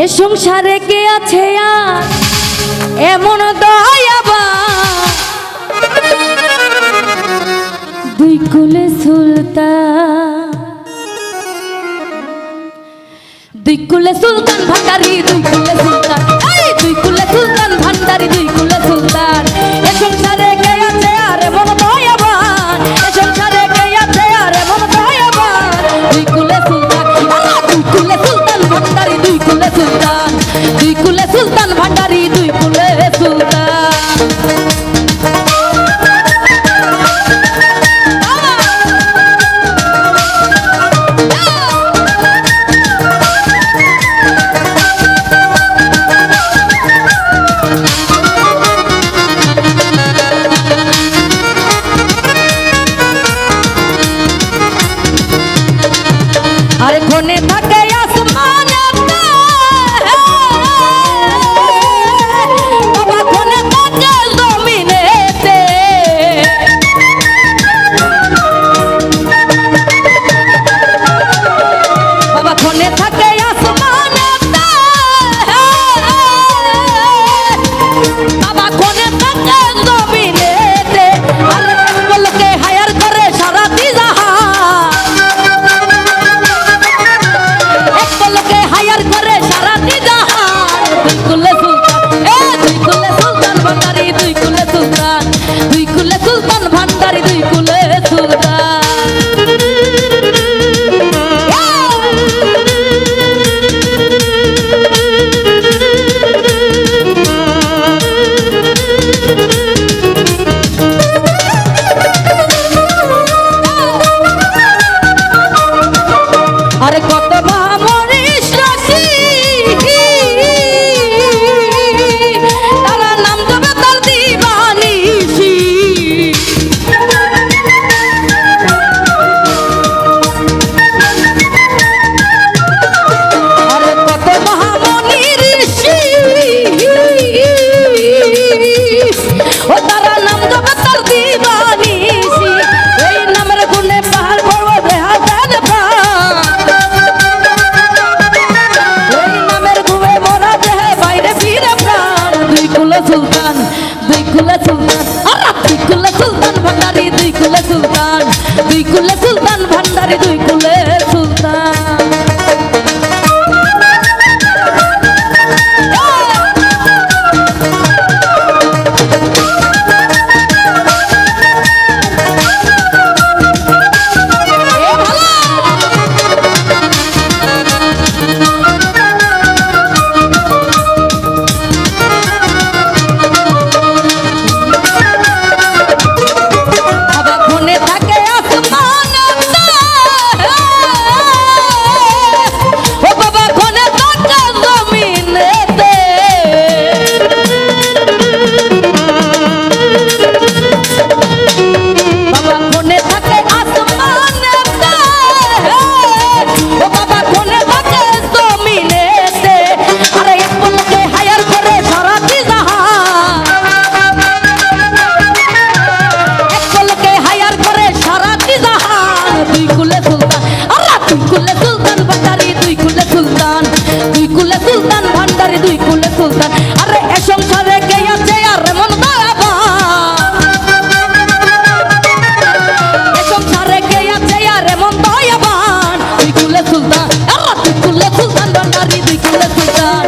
এ সংসারে কে আছে আর এমন দয়াবান, দুই কুলে সুলতান, দুই কুলে সুলতান ভান্ডারি, দুই কুলে সুলতান, এই দুই কুলে সুলতান ভান্ডারি, দুই কুলে সুলতান। এ সংসারে কে আছে আর এমন দয়াবান, এ সংসারে কে আছে আর এমন দয়াবান, দুই কুলে সুলতান, দুই কুলে সুলতান ভান্ডারি, দুই কুলে সুলতান, দুই কুলে সুলতান ভান্ডারি, দুই কুলে সুলতান। আর কোনে থাকে আসমানে বাবা, কোনে থাকে জমিনেতে, বাবা কোনে থাকে আসমানে, বাবা কোনে থাকে জমিনেতে। আর বলকে হায়ার করে সারা দিজাহান, একলকে হায়ার করে সারা দিজাহান, দুই কুলে সুলতান, এ দুই কুলে সুলতান ভান্ডারি, দুই কুলে সুলতান, দুই কুলে সুলতান ভান্ডারি, দুই কুলে সুলতান। আরে কত মহামনীষ রাশি, তারা নাম দেবে তার দিবানিশি। আরে কত মহামনি ঋষি, ও তারা নাম দেবে তার দিবানিশি। এই নামের গুণে পাহাড় পর্বত হাজার প্রাণ, এই নামের গুণে মোরা দেহে বাইরে ফিরে প্রাণ। দুই কুলে সুলতান, দুই কুলে সুলতান, আর দুই কুলে সুলতান ভান্ডারি, দুই কুলে সুলতান, দুই কুলে সুলতান ভান্ডারি, দুই কুলে সুলতান। বাবা কোনে থাকে আসমানে, ও বাবা কোনে থাকে জমিনেতে, বাবা কোনে থাকে আসমানে, ও বাবা কোনে থাকে জমিনেতে। আরে একলকে হায়ার করে সারা দিজাহান, একলকে হায়ার করে সারা দিজাহান, দুই কুলে সুলতান, আর দুই কুলে সুলতান ভান্ডারি, দুই কুলে সুলতান, দুই কুলে সুলতান ভান্ডারি, দুই কুলে সুলতান। আরে এ সংসারে কে আছে আর এমন দয়াবান, এ সংসারে কে আছে আর এমন দয়াবান, দুই কুলে সুলতান, আর দুই কুলে সুলতান ভান্ডারি, দুই কুলে সুলতান,